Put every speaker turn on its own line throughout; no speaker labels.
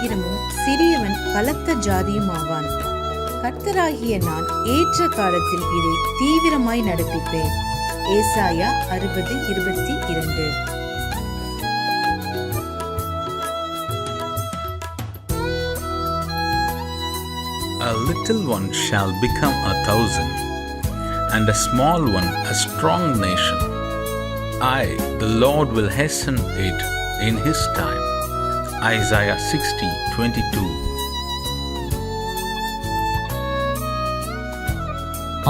ஆயிரமும் சிறியவன் பலத்த ஜாதியும் ஆவான். கர்த்தராகிய நான் ஏற்ற காலத்தில் இதை தீவிரமாய் நடப்பிப்பேன். ஏசாயா 60:22.
A little one shall become 1,000, and a small one a strong nation. I, the Lord, will hasten it in His time. Isaiah 60:22.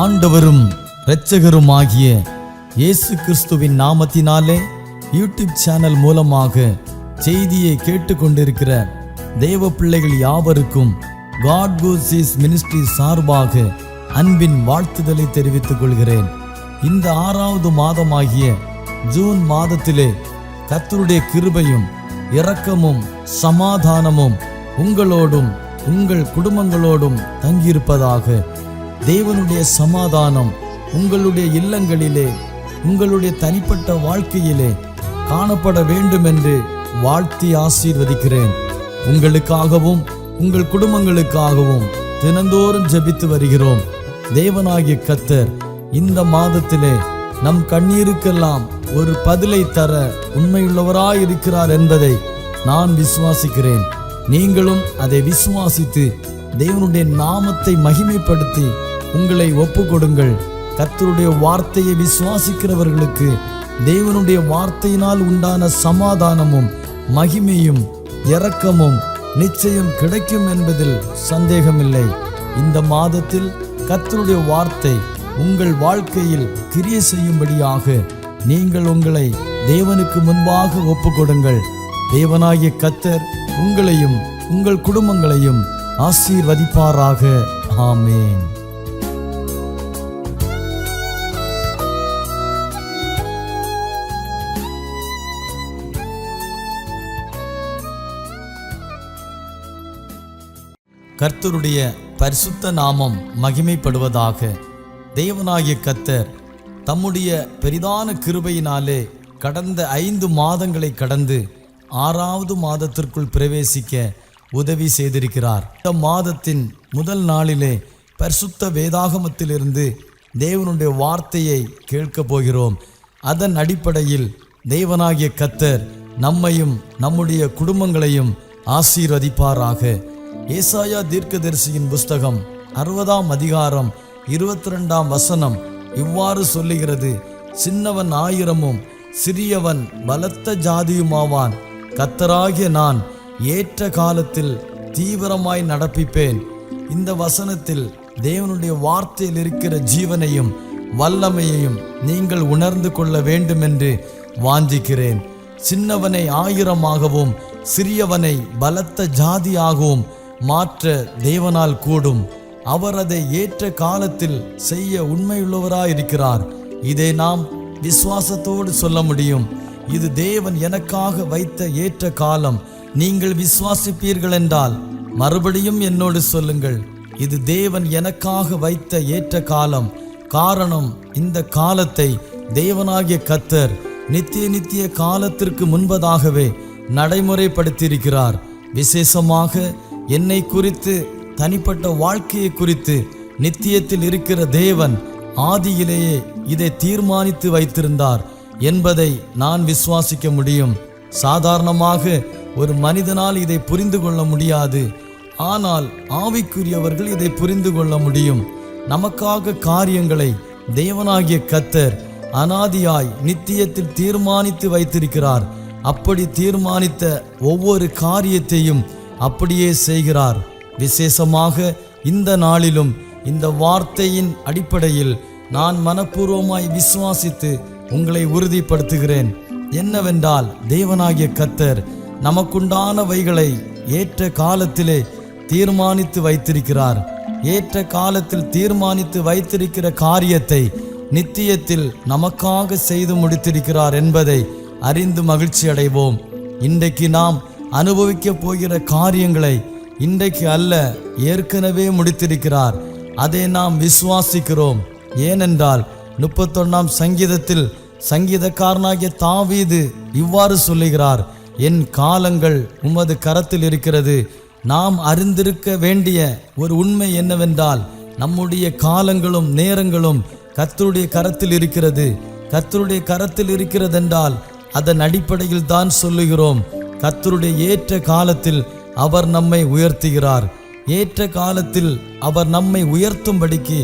ஆண்டவரும் இரட்சகருமாகிய இயேசு கிறிஸ்துவின் நாமத்தினாலே யூடியூப் சேனல் மூலமாக செய்தியை கேட்டுக்கொண்டிருக்கிற தேவ பிள்ளைகள் யாவருக்கும் God Goes His Ministry சார்பாக அன்பின் வாழ்த்துதலை தெரிவித்துக் கொள்கிறேன். இந்த 6வது மாதமாகிய ஜூன் மாதத்திலே கர்த்தருடைய கிருபையும் இரக்கமும் சமாதானமும் உங்களோடும் உங்கள் குடும்பங்களோடும் தங்கியிருப்பதாக. தேவனுடைய சமாதானம் உங்களுடைய இல்லங்களிலே உங்களுடைய தனிப்பட்ட வாழ்க்கையிலே காணப்பட வேண்டும் என்று வாழ்த்தி ஆசீர்வதிக்கிறேன். உங்களுக்காகவும் உங்கள் குடும்பங்களுக்காகவும் தினந்தோறும் ஜெபித்து வருகிறோம். தேவனாகிய கர்த்தர் இந்த மாதத்திலே நம் கண்ணீருக்கெல்லாம் ஒரு பதிலை தர உண்மையுள்ளவராயிருக்கிறார் என்பதை நான் விசுவாசிக்கிறேன். நீங்களும் அதை விசுவாசித்து தேவனுடைய நாமத்தை மகிமைப்படுத்தி உங்களை ஒப்பு கொடுங்கள். கர்த்தருடைய வார்த்தையை விசுவாசிக்கிறவர்களுக்கு தேவனுடைய வார்த்தையினால் உண்டான சமாதானமும் மகிமையும் இரக்கமும் நிச்சயம் கிடைக்கும் என்பதில் சந்தேகமில்லை. இந்த மாதத்தில் கர்த்தருடைய வார்த்தை உங்கள் வாழ்க்கையில் கிரியை செய்யும்படியாக நீங்கள் உங்களை தேவனுக்கு முன்பாக ஒப்புக்கொடுங்கள். தேவனாகிய கர்த்தர் உங்களையும் உங்கள் குடும்பங்களையும் ஆசீர்வதிப்பாராக. ஆமென். கர்த்தருடைய பரிசுத்த நாமம் மகிமைப்படுவதாக. தேவனாகிய கர்த்தர் தம்முடைய பெரிதான கிருபையினாலே கடந்த 5 மாதங்களை கடந்து 6வது மாதத்திற்குள் பிரவேசிக்க உதவி செய்திருக்கிறார். இந்த மாதத்தின் முதல் நாளிலே பரிசுத்த வேதாகமத்திலிருந்து தேவனுடைய வார்த்தையை கேட்கப் போகிறோம். அதன் அடிப்படையில் தேவனாகிய கர்த்தர் நம்மையும் நம்முடைய குடும்பங்களையும் ஆசீர்வதிப்பாராக. ஏசாயா தீர்க்கதரிசியின் புஸ்தகம் 60ஆம் அதிகாரம் 22ஆம் வசனம் இவ்வாறு சொல்லுகிறது: சின்னவன் 1000மும் சிறியவன் பலத்த ஜாதியுமாவான். கர்த்தராகிய நான் ஏற்ற காலத்தில் தீவிரமாய் நடப்பிப்பேன். இந்த வசனத்தில் தேவனுடைய வார்த்தையில் இருக்கிற ஜீவனையும் வல்லமையையும் நீங்கள் உணர்ந்து கொள்ள வேண்டும் என்று வாஞ்சிக்கிறேன். சின்னவனை 1000ஆகவும் சிறியவனை பலத்த ஜாதியாகவும் மாற்ற தேவனால் கூடும். அவர் அதை ஏற்ற காலத்தில் செய்ய உண்மையுள்ளவராயிருக்கிறார். இதை நாம் விசுவாசத்தோடு சொல்ல முடியும். இது தேவன் எனக்காக வைத்த ஏற்ற காலம். நீங்கள் விசுவாசிப்பீர்கள் என்றால் மறுபடியும் என்னோடு சொல்லுங்கள், இது தேவன் எனக்காக வைத்த ஏற்ற காலம். காரணம், இந்த காலத்தை தேவனாகிய கர்த்தர் நித்திய காலத்திற்கு முன்பதாகவே நடைமுறைப்படுத்தியிருக்கிறார். விசேஷமாக என்னை குறித்து, தனிப்பட்ட வாழ்க்கையை குறித்து நித்தியத்தில் இருக்கிற தேவன் ஆதியிலேயே இதை தீர்மானித்து வைத்திருந்தார் என்பதை நான் விசுவாசிக்க முடியும். சாதாரணமாக ஒரு மனிதனால் இதை புரிந்து கொள்ள முடியாது. ஆனால் ஆவிக்குரியவர்கள் இதை புரிந்து கொள்ள முடியும். நமக்காக காரியங்களை தேவனாகிய கர்த்தர் அனாதியாய் நித்தியத்தில் தீர்மானித்து வைத்திருக்கிறார். அப்படி தீர்மானித்த ஒவ்வொரு காரியத்தையும் அப்படியே செய்கிறார். விசேஷமாக இந்த நாளிலும் இந்த வார்த்தையின் அடிப்படையில் நான் மனப்பூர்வமாய் விசுவாசித்து உங்களை உறுதிப்படுத்துகிறேன். என்னவென்றால், தேவனாகிய கர்த்தர் நமக்குண்டானவைகளை ஏற்ற காலத்திலே தீர்மானித்து வைத்திருக்கிறார். ஏற்ற காலத்தில் தீர்மானித்து வைத்திருக்கிற காரியத்தை நித்தியத்தில் நமக்காக செய்து முடித்திருக்கிறார் என்பதை அறிந்து மகிழ்ச்சி அடைவோம். இன்றைக்கு நாம் அனுபவிக்க போகிற காரியங்களை இன்றைக்கு அல்ல, ஏற்கனவே முடித்திருக்கிறார். அதை நாம் விசுவாசிக்கிறோம். ஏனென்றால் 31ஆம் சங்கீதத்தில் சங்கீதக்காரனாகிய தாவீது இவ்வாறு சொல்லுகிறார்: என் காலங்கள் உமது கரத்தில் இருக்கிறது, நாம் அறிந்திருக்க வேண்டிய ஒரு உண்மை என்னவென்றால், நம்முடைய காலங்களும் நேரங்களும் கர்த்தருடைய கரத்தில் இருக்கிறது. கர்த்தருடைய கரத்தில் இருக்கிறதென்றால் அதன் அடிப்படையில் தான் சொல்லுகிறோம். கர்த்தருடைய ஏற்ற காலத்தில் அவர் நம்மை உயர்த்துகிறார். ஏற்ற காலத்தில் அவர் நம்மை உயர்த்தும்படிக்கு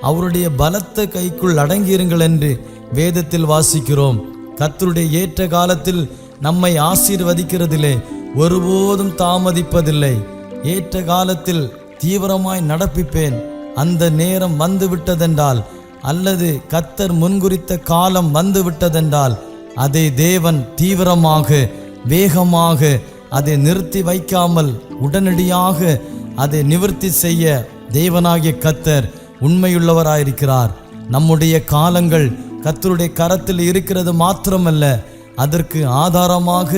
அவருடைய பலத்த கைக்குள் அடங்கியிருங்கள் என்று வேதத்தில் வாசிக்கிறோம். கர்த்தருடைய ஏற்ற காலத்தில் நம்மை ஆசீர்வதிக்கிறதிலே ஒருபோதும் தாமதிப்பதில்லை. ஏற்ற காலத்தில் தீவிரமாய் நடப்பிப்பேன், அந்த நேரம் வந்துவிட்டதென்றால், அல்லது கர்த்தர் முன்குறித்த காலம் வந்துவிட்டதென்றால், அதை தேவன் தீவிரமாக வேகமாக அதை நிறுத்தி வைக்காமல் உடனடியாக அதை நிவர்த்தி செய்ய தேவனாகிய கர்த்தர் உண்மையுள்ளவராயிருக்கிறார். நம்முடைய காலங்கள் கர்த்தருடைய கரத்தில் இருக்கிறது மாத்திரமல்ல, அதற்கு ஆதாரமாக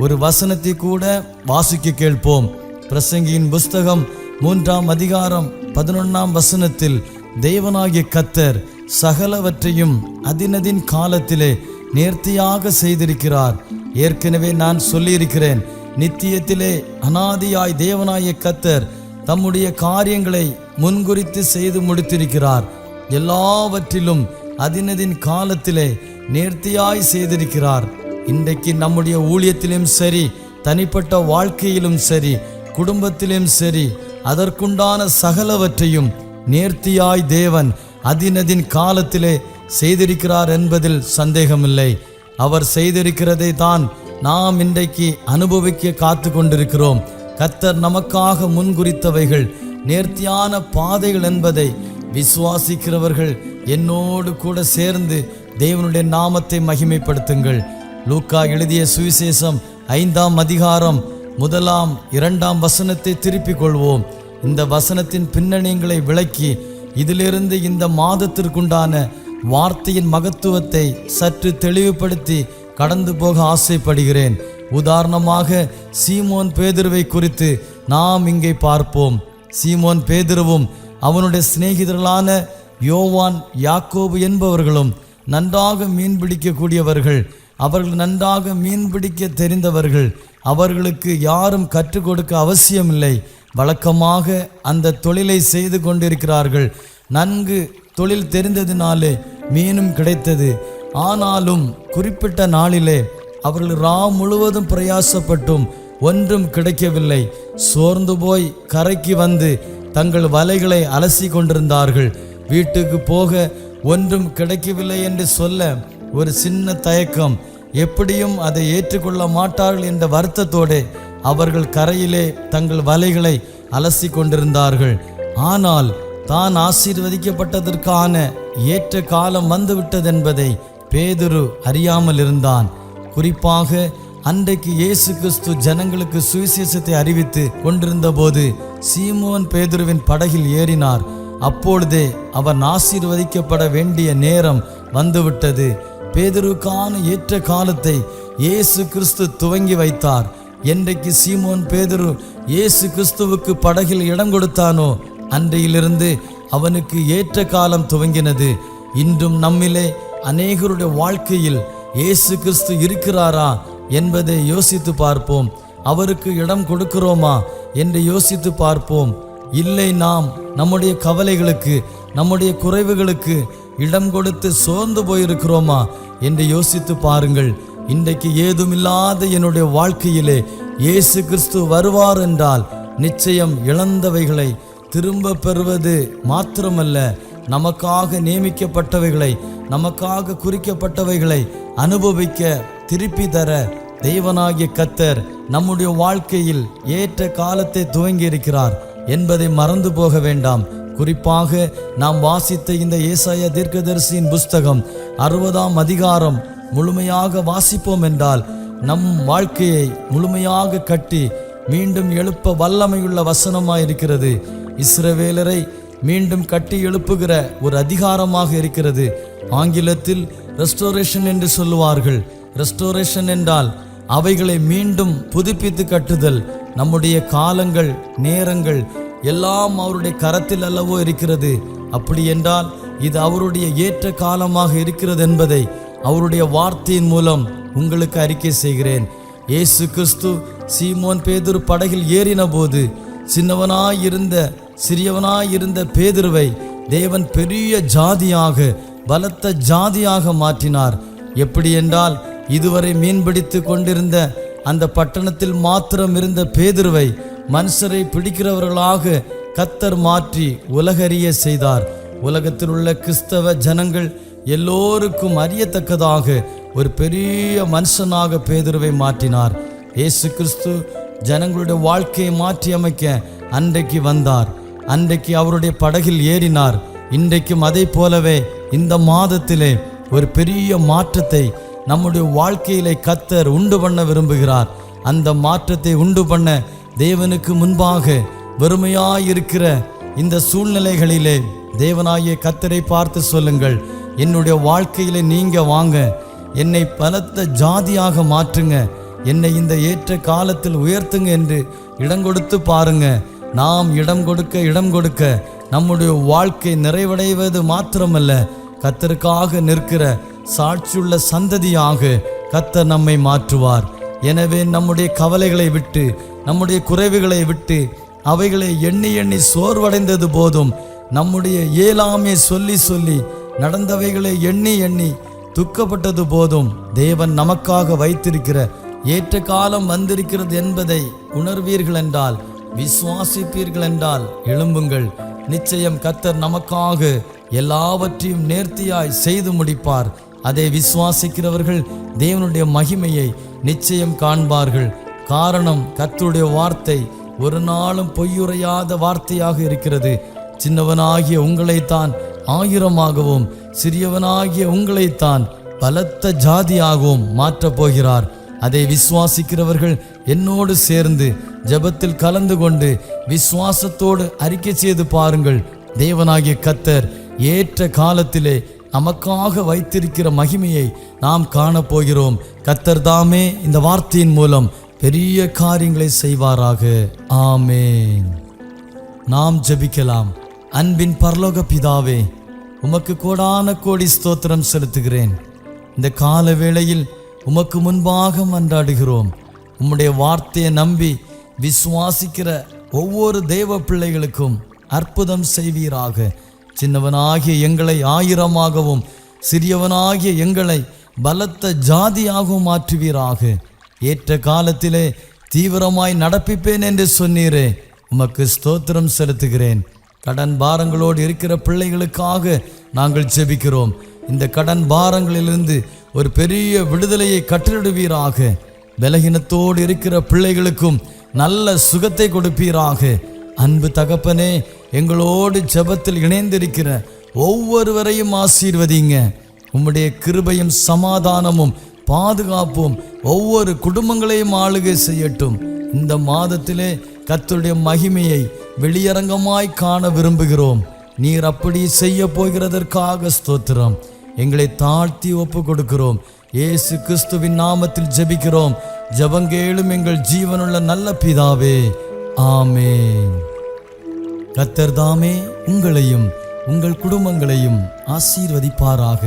ஒரு வசனத்தை கூட வாசிக்க கேட்போம். பிரசங்கியின் புஸ்தகம் 3ஆம் அதிகாரம் 11ஆம் வசனத்தில் தேவனாகிய கர்த்தர் சகலவற்றையும் அதினதின் காலத்திலே நேர்த்தியாக செய்திருக்கிறார். ஏற்கனவே நான் சொல்லியிருக்கிறேன், நித்தியத்திலே அனாதியாய் தேவனாகிய கர்த்தர் தம்முடைய காரியங்களை முன்குறித்து செய்து முடித்திருக்கிறார். எல்லாவற்றிலும் அதினதின் காலத்திலே நேர்த்தியாய் செய்திருக்கிறார். இன்றைக்கு நம்முடைய ஊழியத்திலும் சரி, தனிப்பட்ட வாழ்க்கையிலும் சரி, குடும்பத்திலும் சரி, அதற்குண்டான சகலவற்றையும் நேர்த்தியாய் தேவன் அதினதின் காலத்திலே செய்திருக்கிறார் என்பதில் சந்தேகமில்லை. அவர் செய்திருக்கிறதை தான் நாம் இன்றைக்கு அனுபவிக்க காத்து கொண்டிருக்கிறோம். கர்த்தர் நமக்காக முன்குறித்தவைகள் நேர்த்தியான பாதைகள் என்பதை விசுவாசிக்கிறவர்கள் என்னோடு கூட சேர்ந்து தேவனுடைய நாமத்தை மகிமைப்படுத்துங்கள். லூக்கா எழுதிய சுவிசேஷம் 5ஆம் அதிகாரம் 1, 2 வசனத்தை திருப்பிக் கொள்வோம். இந்த வசனத்தின் பின்னணிகளை விளக்கி இதிலிருந்து இந்த மாதத்திற்குண்டான வார்த்தையின் மகத்துவத்தை சற்று தெளிவுபடுத்தி கடந்து போக ஆசைப்படுகிறேன். உதாரணமாக சீமோன் பேதுருவை குறித்து நாம் இங்கே பார்ப்போம். சீமோன் பேதுருவும் அவனுடைய சிநேகிதர்களான யோவான், யாக்கோபு என்பவர்களும் நன்றாக மீன் பிடிக்கக்கூடியவர்கள். அவர்கள் நன்றாக மீன் பிடிக்க தெரிந்தவர்கள். அவர்களுக்கு யாரும் கற்றுக் கொடுக்க அவசியமில்லை. வழக்கமாக அந்த தொழிலை செய்து கொண்டிருக்கிறார்கள். நன்கு தொழில் தெரிந்ததினாலே மீனும் கிடைத்தது. ஆனாலும் குறிப்பிட்ட நாளிலே அவர்கள் முழுவதும் பிரயாசப்பட்டும் ஒன்றும் கிடைக்கவில்லை. சோர்ந்து போய் கரைக்கு வந்து தங்கள் வலைகளை அலசி கொண்டிருந்தார்கள். வீட்டுக்கு போக ஒன்றும் கிடைக்கவில்லை என்று சொல்ல ஒரு சின்ன தயக்கம். எப்படியும் அதை ஏற்றுக்கொள்ள மாட்டார்கள் என்ற வருத்தத்தோடு அவர்கள் கரையிலே தங்கள் வலைகளை அலசி கொண்டிருந்தார்கள். ஆனால் தான் ஆசீர்வதிக்கப்பட்டதற்கான ஏற்ற காலம் வந்துவிட்டதென்பதை பேதுரு அறியாமல் இருந்தான். குறிப்பாக அன்றைக்கு இயேசு கிறிஸ்து ஜனங்களுக்கு சுவிசேஷத்தை அறிவித்து கொண்டிருந்த போது சீமோன் பேதுருவின் படகில் ஏறினார். அப்பொழுதே அவன் ஆசீர்வதிக்கப்பட வேண்டிய நேரம் வந்துவிட்டது. பேதுருவுக்கான ஏற்ற காலத்தை இயேசு கிறிஸ்து துவங்கி வைத்தார். என்றைக்கு சீமோன் பேதுரு இயேசு கிறிஸ்துவுக்கு படகில் இடம் கொடுத்தானோ அன்றையிலிருந்து அவனுக்கு ஏற்ற காலம் துவங்கினது. இன்றும் நம்மிலே அநேகருடைய வாழ்க்கையில் இயேசு கிறிஸ்து இருக்கிறாரா என்பதை யோசித்து பார்ப்போம். அவருக்கு இடம் கொடுக்கிறோமா என்று யோசித்து பார்ப்போம். இல்லை, நாம் நம்முடைய கவலைகளுக்கு, நம்முடைய குறைவுகளுக்கு இடம் கொடுத்து சோர்ந்து போயிருக்கிறோமா என்று யோசித்து பாருங்கள். இன்றைக்கு ஏதுமில்லாத என்னுடைய வாழ்க்கையிலே இயேசு கிறிஸ்து வருவார் என்றால் நிச்சயம் இழந்தவைகளை திரும்ப பெறுவது மாத்திரமல்ல, நமக்காக நியமிக்கப்பட்டவைகளை, நமக்காக குறிக்கப்பட்டவைகளை அனுபவிக்க திருப்பி தர தேவனாகிய கர்த்தர் நம்முடைய வாழ்க்கையில் ஏற்ற காலத்தை துவங்கி இருக்கிறார் என்பதை மறந்து போக வேண்டாம். குறிப்பாக நாம் வாசித்த இந்த ஏசாயா தீர்க்கதரிசியின் புஸ்தகம் 60ஆம் அதிகாரம் முழுமையாக வாசிப்போம் என்றால் நம் வாழ்க்கையை முழுமையாக கட்டி மீண்டும் எழுப்ப வல்லமையுள்ள வசனமாயிருக்கிறது. இஸ்ரவேலரை மீண்டும் கட்டி எழுப்புகிற ஒரு அதிகாரமாக இருக்கிறது. ஆங்கிலத்தில் ரெஸ்டோரேஷன் என்று சொல்லுவார்கள். ரெஸ்டோரேஷன் என்றால் அவைகளை மீண்டும் புதுப்பித்து கட்டுதல். நம்முடைய காலங்கள், நேரங்கள் எல்லாம் அவருடைய கரத்தில் அல்லவோ இருக்கிறது. அப்படி என்றால் இது அவருடைய ஏற்ற காலமாக இருக்கிறது என்பதை அவருடைய வார்த்தையின் மூலம் உங்களுக்கு அறிக்கை செய்கிறேன். இயேசு கிறிஸ்து சீமோன் பேதுரு படகில் ஏறின போது சிறியவனாயிருந்த பேதுருவை தேவன் பெரிய ஜாதியாக, பலத்த ஜாதியாக மாற்றினார். எப்படி என்றால், இதுவரை மீன்பிடித்து கொண்டிருந்த அந்த பட்டணத்தில் மாத்திரம் இருந்த பேதுருவை மனுஷரை பிடிக்கிறவர்களாக கர்த்தர் மாற்றி உலகறிய செய்தார். உலகத்தில் உள்ள கிறிஸ்தவ ஜனங்கள் எல்லோருக்கும் அறியத்தக்கதாக ஒரு பெரிய மனுஷனாக பேதுருவை மாற்றினார். இயேசு கிறிஸ்து ஜனங்களுடைய வாழ்க்கையை மாற்றி அமைக்க அன்றைக்கு வந்தார். அன்றைக்கு அவருடைய படகில் ஏறினார். இன்றைக்கும் அதை போலவே இந்த மாதத்திலே ஒரு பெரிய மாற்றத்தை நம்முடைய வாழ்க்கையிலே கர்த்தர் உண்டு பண்ண விரும்புகிறார். அந்த மாற்றத்தை உண்டு பண்ண தேவனுக்கு முன்பாக வெறுமையாயிருக்கிற இந்த சூழ்நிலைகளிலே தேவனாகிய கர்த்தரை பார்த்து சொல்லுங்கள், என்னுடைய வாழ்க்கையிலே நீங்க வாங்க, என்னை பலத்த ஜாதியாக மாற்றுங்க, என்னை இந்த ஏற்ற காலத்தில் உயர்த்துங்க என்று இடம் கொடுத்து பாருங்க. நாம் இடம் கொடுக்க நம்முடைய வாழ்க்கை நிறைவடைவது மாத்திரமல்ல, கர்த்தருக்காக நிற்கிற சாட்சியுள்ள சந்ததியாக கர்த்தர் நம்மை மாற்றுவார். எனவே நம்முடைய கவலைகளை விட்டு, நம்முடைய குறைவுகளை விட்டு, அவைகளை எண்ணி எண்ணி சோர்வடைந்தது போதும். நம்முடைய இயலாமை சொல்லி நடந்தவைகளை எண்ணி எண்ணி துக்கப்பட்டது போதும். தேவன் நமக்காக வைத்திருக்கிற ஏற்ற காலம் வந்திருக்கிறது என்பதை உணர்வீர்கள் என்றால், விசுவாசிப்பீர்கள் என்றால் எழும்புங்கள். நிச்சயம் கர்த்தர் நமக்காக எல்லாவற்றையும் நேர்த்தியாய் செய்து முடிப்பார். அதை விசுவாசிக்கிறவர்கள் தேவனுடைய மகிமையை நிச்சயம் காண்பார்கள். காரணம், கர்த்தருடைய வார்த்தை ஒரு நாளும் பொய்யுரையாத வார்த்தையாக இருக்கிறது. சின்னவனாகிய உங்களைத்தான் ஆயிரமாகவும், சிறியவனாகிய உங்களைத்தான் பலத்த ஜாதியாகவும் மாற்றப் போகிறார். அதை விசுவாசிக்கிறவர்கள் என்னோடு சேர்ந்து ஜெபத்தில் கலந்து கொண்டு விசுவாசத்தோடு அறிக்கை செய்து பாருங்கள். தேவனாகிய கர்த்தர் ஏற்ற காலத்திலே நமக்காக வைத்திருக்கிற மகிமையை நாம் காணப்போகிறோம். கர்த்தர் தாமே இந்த வார்த்தையின் மூலம் பெரிய காரியங்களை செய்வாராக. ஆமேன். நாம் ஜெபிக்கலாம். அன்பின் பரலோக பிதாவே, உமக்கு கோடான கோடி ஸ்தோத்திரம் செலுத்துகிறேன். இந்த கால வேளையில் உமக்கு முன்பாக மன்றாடுகிறோம். உம்முடைய வார்த்தையை நம்பி விசுவாசிக்கிற ஒவ்வொரு தேவ பிள்ளைகளுக்கும் அற்புதம் செய்வீராக. சின்னவனாகிய எங்களை ஆயிரமாகவும், சிறியவனாகிய எங்களை பலத்த ஜாதியாகவும் மாற்றுவீராக. ஏற்ற காலத்திலே தீவிரமாய் நடப்பிப்பேன் என்று சொன்னீரே, உமக்கு ஸ்தோத்திரம் செலுத்துகிறேன். கடன் பாரங்களோடு இருக்கிற பிள்ளைகளுக்காக நாங்கள் ஜெபிக்கிறோம். இந்த கடன் பாரங்களிலிருந்து ஒரு பெரிய விடுதலையை கட்டளிடுவீராக. பலகீனத்தோடு இருக்கிற பிள்ளைகளுக்கும் நல்ல சுகத்தை கொடுப்பீராக. அன்பு தகப்பனே, எங்களோடு ஜெபத்தில் இணைந்திருக்கிற ஒவ்வொருவரையும் ஆசீர்வதிங்க. உம்முடைய கிருபையும் சமாதானமும் பாதுகாப்பும் ஒவ்வொரு குடும்பங்களையும் ஆளுகை செய்யட்டும். இந்த மாதத்திலே கர்த்தருடைய மகிமையை வெளியரங்கமாய் காண விரும்புகிறோம். நீர் அப்படி செய்ய போகிறதற்காக ஸ்தோத்திரம். எங்களை தாழ்த்தி ஒப்பு கொடுக்கிறோம். இயேசு கிறிஸ்துவின் நாமத்தில் ஜெபிக்கிறோம். ஜெபங்கேளும் எங்கள் ஜீவனுள்ள நல்ல பிதாவே, ஆமேன். கர்த்தர் தாமே உங்களையும் உங்கள் குடும்பங்களையும் ஆசீர்வதிப்பாராக.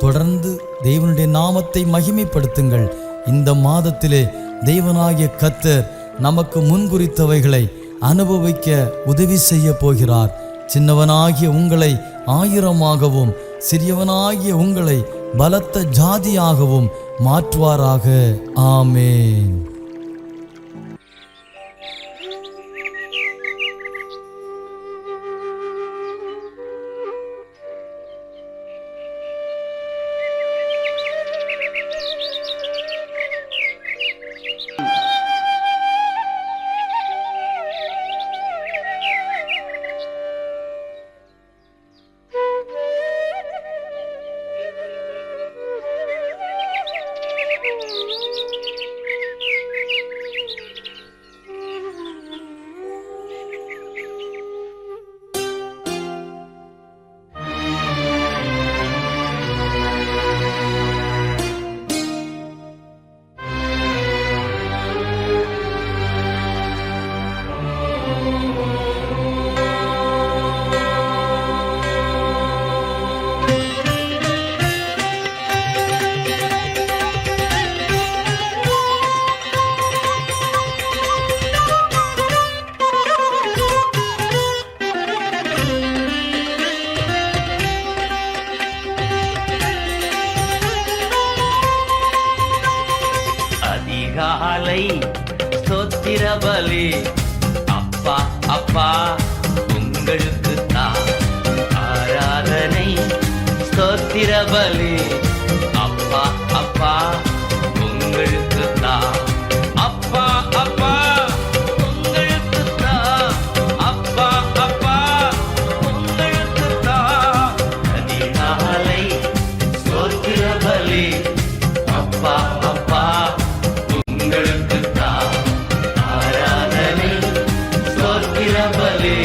தொடர்ந்து தேவனுடைய நாமத்தை மகிமைப்படுத்துங்கள். இந்த மாதத்திலே தேவனாகிய கர்த்தர் நமக்கு முன்குறித்தவைகளை அனுபவிக்க உதவி செய்ய போகிறார். சின்னவனாகிய உங்களை ஆயிரமாகவும், சிறியவனாகிய உங்களை பலத்த ஜாதியாகவும் மாற்றுவாராக. ஆமேன்.
ஸ்தோத்திர பலி அப்பா அப்பா உங்களுக்கு தான் ஆராதனை. ஸ்தோத்திர பலி அப்பா அப்பா உங்களுக்கு தான். அப்பா அப்பா உங்களுக்கு தான். அப்பா அப்பா உங்களுக்கு தான். அதிகாலை ஸ்தோத்திர பலி அப்பா அப்பா உங்களுக்கு தான் ஆராதனை. ஸ்தோத்திர பலி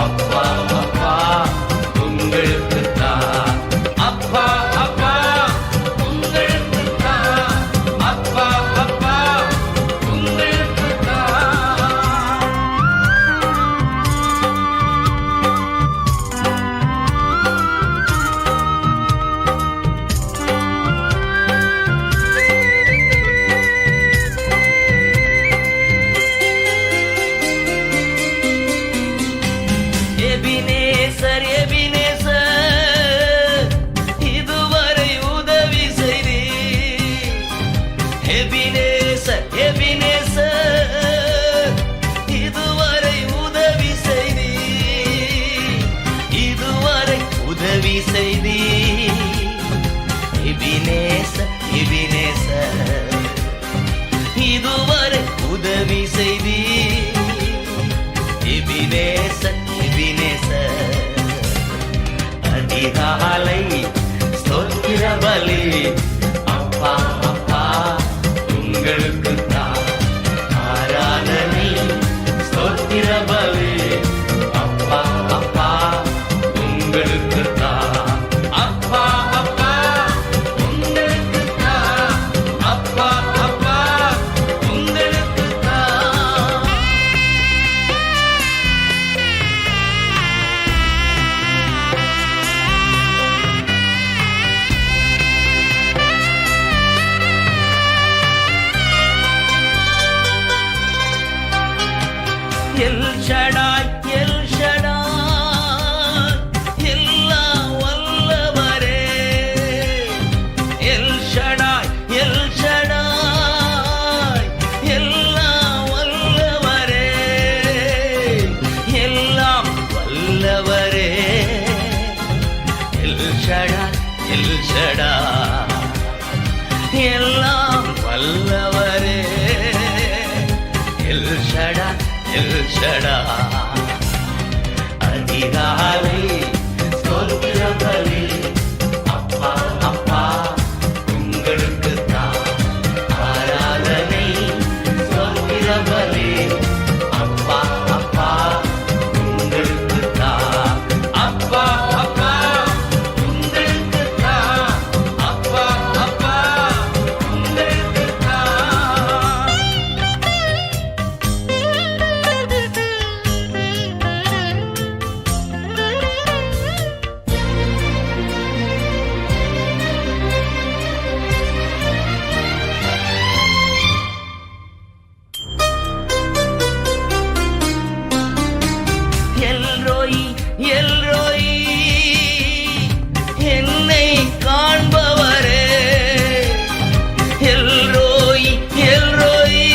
அப்பா அப்பா உங்களுக்கு தான். அப்பா அப்பா உங்களுக்கு தான். அப்பா அப்பா உங்களுக்கு தான். எபினேசர் எபினேசர் இதுவரை உதவி செய்தீர். எபினேசர் எபினேசர் இதுவரை உதவி செய்தீர். இதுவரை உதவி செய்தீர். எபினேசர் எபினேசர் இதுவரை உதவி செய்தீர். எபினேசர் எபினேசர் அதிகாலை ஸ்தோத்திர பலி அப்பா அப்பா உங்களுக்கு தான் ஆராதனை. ஸ்தோத்திர பலி அப்பா அப்பா உங்களுக்கு தான். அப்பா அப்பா உங்களுக்கு தான். அப்பா அப்பா உங்களுக்கு தான். எல் ஷடாய் எல் ஷடாய் எல்லாம் வல்லவரே. எல் ஷடாய் எல் ஷடாய் எல்லாம் வல்லவரே. எல்லாம் வல்லவரே. எல் ஷடாய் எல் ஷடாய் எல்லாம் வல்லவரே. எல் ஷடாய் எல் ஷடாய் அதிகாலை ஸ்தோத்திர பலி அப்பா அப்பா உங்களுக்கு தான் ஆராதனை. ஸ்தோத்திர பலி அப்பா அப்பா உங்களுக்கு தான். அப்பா அப்பா உங்களுக்கு தான். அப்பா அப்பா உங்களுக்கு தான். எல்ரோயி எல்ரோயி என்னை காண்பவரே. எல்ரோயி எல்ரோயி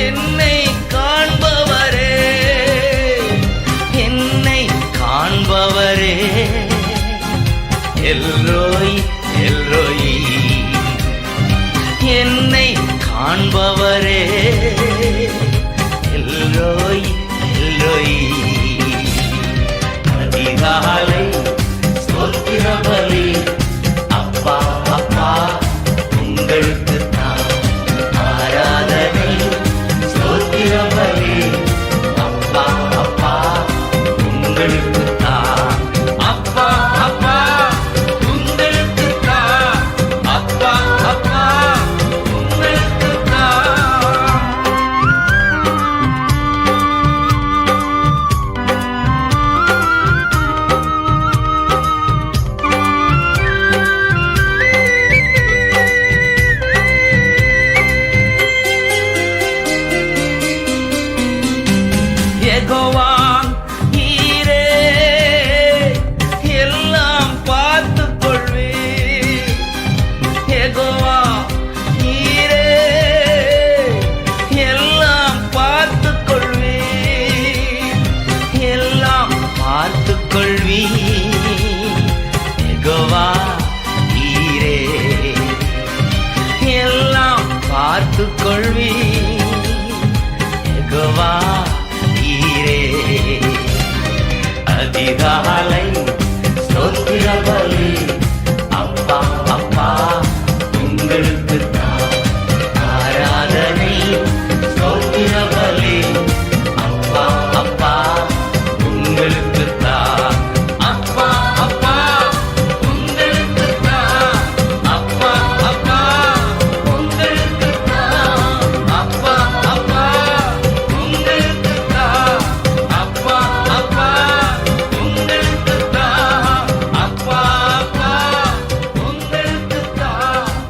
என்னை காண்பவரே. என்னை காண்பவரே. எல்ரோயி எல்ரோயி என்னை காண்பவரே. எல்ரோயி எல்ரோயி அதிகாலை ஸ்தோத்திர பலி அப்பா அப்பா உங்களுக்கு தான் ஆராதனை. ஸ்தோத்திர பலி அப்பா அப்பா உங்களுக்கு தான். அப்பா அப்பா உங்களுக்கு தான். அப்பா அப்பா உங்களுக்கு தான். காத்துக் கொள்வி யெகோவா நீரே. அதிகாலை ஸ்தோத்திர பலி